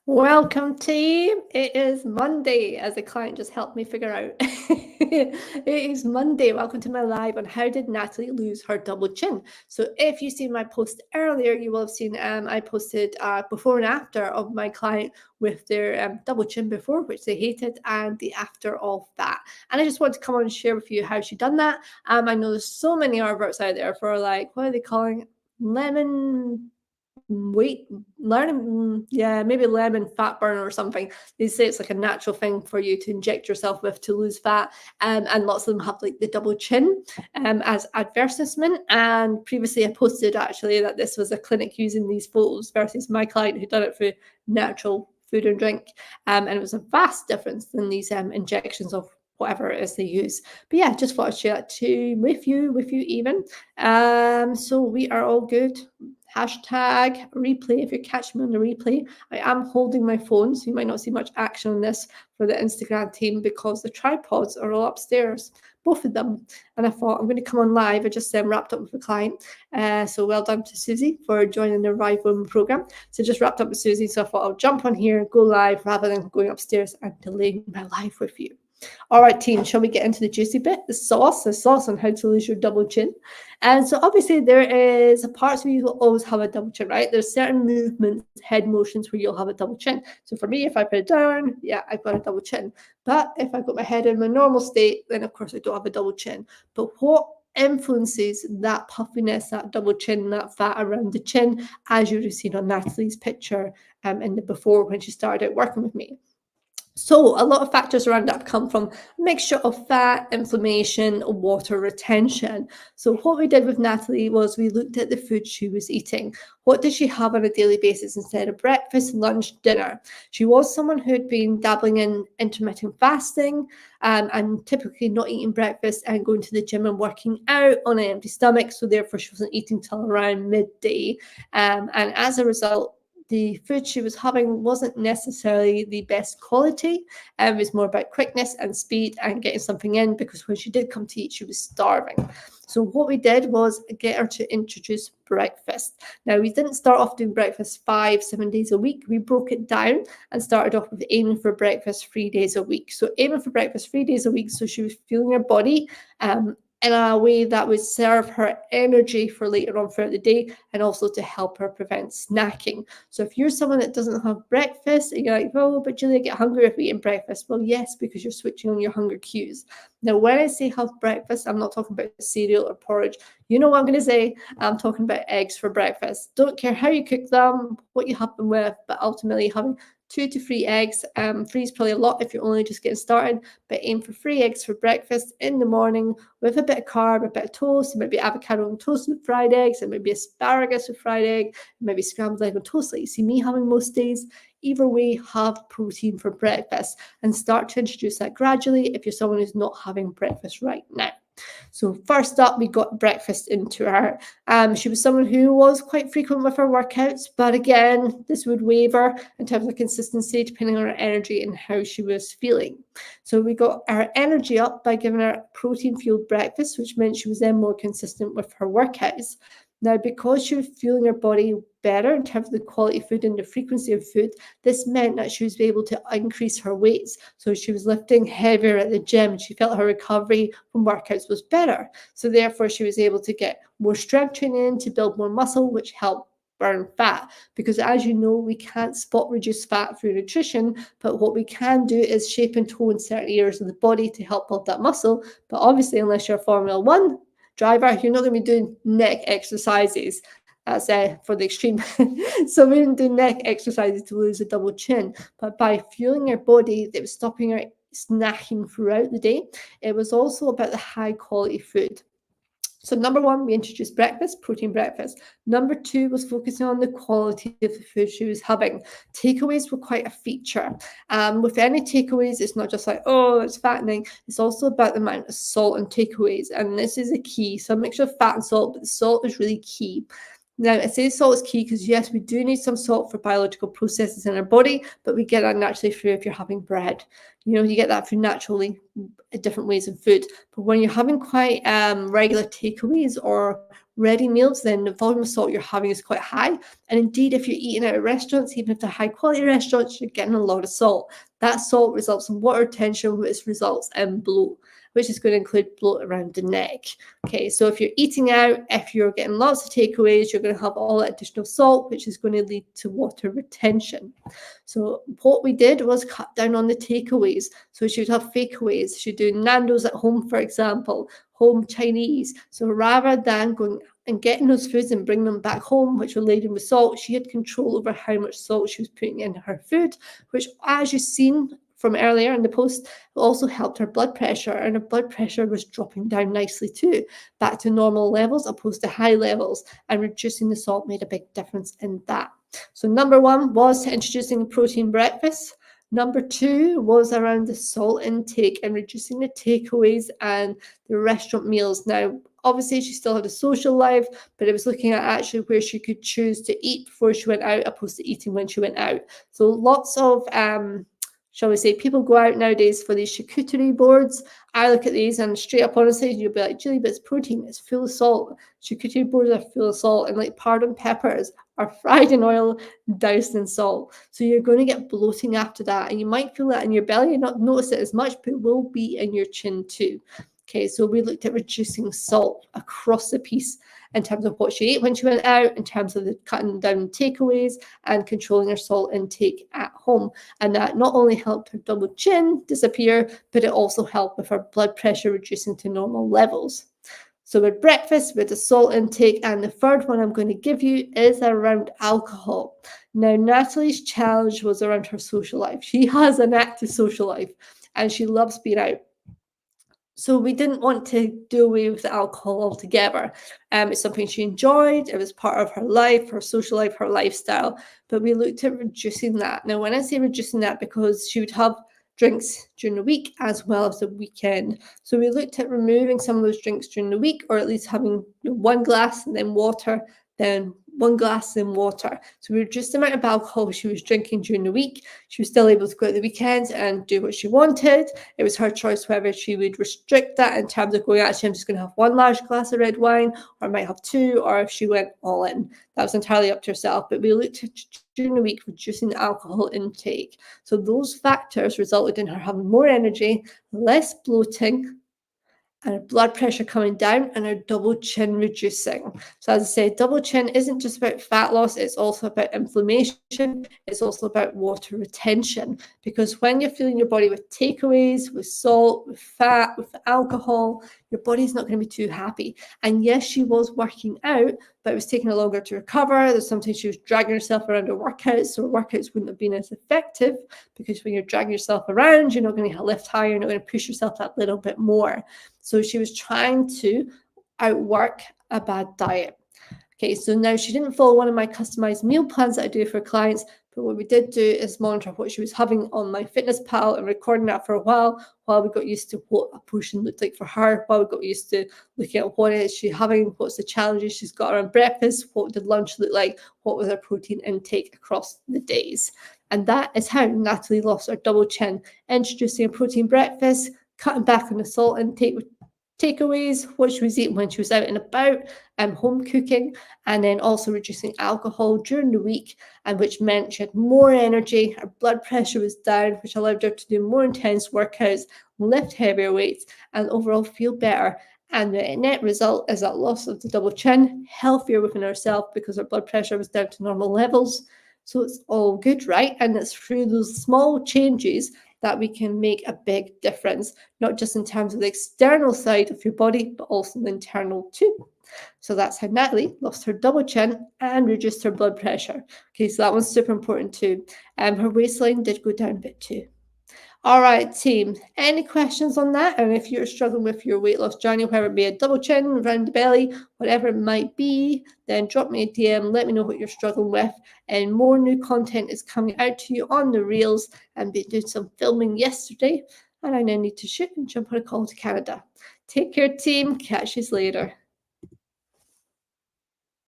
Welcome, team. It is Monday, as a client just helped me figure out. It is Monday. Welcome to my live on how did Natalie lose her double chin. So if you seen my post earlier, you will have seen I posted before and after of my client with their double chin before, which they hated, and the after of that. And I just want to come on and share with you how she done that. I know there's so many adverts out there for, like, what are they calling it? Lemon weight learning, yeah, maybe lemon fat burner or something. They say it's like a natural thing for you to inject yourself with to lose fat, and lots of them have like the double chin as advertisement. And previously I posted actually that this was a clinic using these photos versus my client who done it for natural food and drink, and it was a vast difference than these injections of whatever it is they use. But yeah, just thought I'd share that too with you even. So we are all good. Hashtag replay if you're catching me on the replay. I am holding my phone, so you might not see much action on this for the Instagram team because the tripods are all upstairs, both of them. And I thought I'm going to come on live. I just wrapped up with a client. So well done to Susie for joining the Rive Women program. So just wrapped up with Susie. So I thought I'll jump on here, go live rather than going upstairs and delaying my live with you. All right, team, shall we get into the juicy bit? The sauce on how to lose your double chin. And so obviously there is a part of you will always have a double chin, right? There's certain movements, head motions where you'll have a double chin. So for me, if I put it down, yeah, I've got a double chin. But if I got my head in my normal state, then of course I don't have a double chin. But what influences that puffiness, that double chin, that fat around the chin, as you would have seen on Natalie's picture in the before when she started working with me? So a lot of factors around that come from a mixture of fat, inflammation, water retention. So what we did with Natalie was we looked at the food she was eating. What did she have on a daily basis instead of breakfast, lunch, dinner? She was someone who had been dabbling in intermittent fasting and typically not eating breakfast and going to the gym and working out on an empty stomach. So therefore she wasn't eating till around midday. And as a result, the food she was having wasn't necessarily the best quality. It was more about quickness and speed and getting something in, because when she did come to eat, she was starving. So what we did was get her to introduce breakfast. Now, we didn't start off doing breakfast 5-7 days a week. We broke it down and started off with aiming for breakfast 3 days a week. So aiming for breakfast 3 days a week, so she was fueling her body in a way that would serve her energy for later on throughout the day, and also to help her prevent snacking. So if you're someone that doesn't have breakfast and you're like, oh, but Julie, I get hungry if eating breakfast. Well, yes, because you're switching on your hunger cues. Now, when I say have breakfast, I'm not talking about cereal or porridge. You know what I'm going to say? I'm talking about eggs for breakfast. Don't care how you cook them, what you have them with, but ultimately having 2 to 3 eggs. 3 is probably a lot if you're only just getting started, but aim for 3 eggs for breakfast in the morning with a bit of carb, a bit of toast. It might be avocado on toast with fried eggs. It might be asparagus with fried egg. It might be scrambled egg on toast like you see me having most days. Either way, have protein for breakfast and start to introduce that gradually if you're someone who's not having breakfast right now. So first up, we got breakfast into her. She was someone who was quite frequent with her workouts, but again, this would waver in terms of consistency depending on her energy and how she was feeling. So we got her energy up by giving her protein-fueled breakfast, which meant she was then more consistent with her workouts. Now, because she was fueling her body better in terms of the quality of food and the frequency of food, this meant that she was able to increase her weights. So she was lifting heavier at the gym. She felt her recovery from workouts was better. So therefore, she was able to get more strength training in to build more muscle, which helped burn fat. Because as you know, we can't spot reduce fat through nutrition, but what we can do is shape and tone certain areas of the body to help build that muscle. But obviously, unless you're a Formula One driver, you're not going to be doing neck exercises. That's for the extreme. So we didn't do neck exercises to lose a double chin, but by fueling your body, that was stopping her snacking throughout the day. It was also about the high quality food. So number one, we introduced breakfast, protein breakfast. Number two was focusing on the quality of the food she was having. Takeaways were quite a feature. With any takeaways, it's not just like, oh, it's fattening. It's also about the amount of salt in takeaways. And this is a key. So a mixture of fat and salt, but the salt is really key. Now, I say salt is key because, yes, we do need some salt for biological processes in our body, but we get that naturally through if you're having bread. You get that through naturally different ways of food. But when you're having quite regular takeaways or ready meals, then the volume of salt you're having is quite high. And indeed, if you're eating out at restaurants, even if they're high quality restaurants, you're getting a lot of salt. That salt results in water retention, which results in bloat, which is going to include bloat around the neck. Okay, so if you're eating out, if you're getting lots of takeaways, you're going to have all that additional salt, which is going to lead to water retention. So what we did was cut down on the takeaways. So she would have fakeaways. She'd do Nando's at home, for example, home Chinese. So rather than going and getting those foods and bringing them back home, which were laden with salt, she had control over how much salt she was putting in her food, which, as you've seen from earlier in the post, also helped her blood pressure, and her blood pressure was dropping down nicely too, back to normal levels opposed to high levels, and reducing the salt made a big difference in that. So number one was introducing a protein breakfast. Number two was around the salt intake and reducing the takeaways and the restaurant meals. Now, obviously, she still had a social life, but it was looking at actually where she could choose to eat before she went out, opposed to eating when she went out. So lots of shall we say, people go out nowadays for these charcuterie boards. I look at these and straight up honestly, you'll be like, Julie, but it's protein, it's full of salt. Charcuterie boards are full of salt, and like pardon peppers are fried in oil, doused in salt. So you're going to get bloating after that, and you might feel that in your belly and not notice it as much, but it will be in your chin too. Okay, so we looked at reducing salt across the piece in terms of what she ate when she went out, in terms of the cutting down takeaways and controlling her salt intake at home. And that not only helped her double chin disappear, but it also helped with her blood pressure reducing to normal levels. So with breakfast, with the salt intake, and the third one I'm going to give you is around alcohol. Now, Natalie's challenge was around her social life. She has an active social life and she loves being out. So we didn't want to do away with the alcohol altogether. It's something she enjoyed. It was part of her life, her social life, her lifestyle. But we looked at reducing that. Now, when I say reducing that, because she would have drinks during the week as well as the weekend. So we looked at removing some of those drinks during the week, or at least having one glass and then water, then one glass and water. So we reduced the amount of alcohol she was drinking during the week. She was still able to go out the weekends and do what she wanted. It was her choice whether she would restrict that in terms of going, actually, I'm just going to have one large glass of red wine, or I might have two, or if she went all in. That was entirely up to herself. But we looked at during the week reducing the alcohol intake. So those factors resulted in her having more energy, less bloating, and her blood pressure coming down, and her double chin reducing. So as I said, double chin isn't just about fat loss, it's also about inflammation, it's also about water retention, because when you're filling your body with takeaways, with salt, with fat, with alcohol, your body's not going to be too happy. And yes, she was working out, but it was taking her longer to recover. There's sometimes she was dragging herself around her workouts, so her workouts wouldn't have been as effective, because when you're dragging yourself around, you're not going to lift higher, you're not going to push yourself that little bit more. So she was trying to outwork a bad diet. Okay, so now she didn't follow one of my customized meal plans that I do for clients, but what we did do is monitor what she was having on MyFitnessPal and recording that for a while we got used to what a portion looked like for her, while we got used to looking at what is she having, what's the challenges she's got around breakfast, what did lunch look like, what was her protein intake across the days. And that is how Natalie lost her double chin, introducing a protein breakfast, cutting back on the salt intake with takeaways, what she was eating when she was out and about, home cooking, and then also reducing alcohol during the week, and which meant she had more energy, her blood pressure was down, which allowed her to do more intense workouts, lift heavier weights, and overall feel better. And the net result is that loss of the double chin, healthier within herself because her blood pressure was down to normal levels. So it's all good, right? And it's through those small changes that we can make a big difference, not just in terms of the external side of your body, but also the internal too. So that's how Natalie lost her double chin and reduced her blood pressure. Okay, so that one's super important too. Her waistline did go down a bit too. All right, team, any questions on that? And if you're struggling with your weight loss journey, whether it be a double chin, round the belly, whatever it might be, then drop me a DM, let me know what you're struggling with. And more new content is coming out to you on the reels, and been doing some filming yesterday. And I now need to shoot and jump on a call to Canada. Take care, team. Catch you later.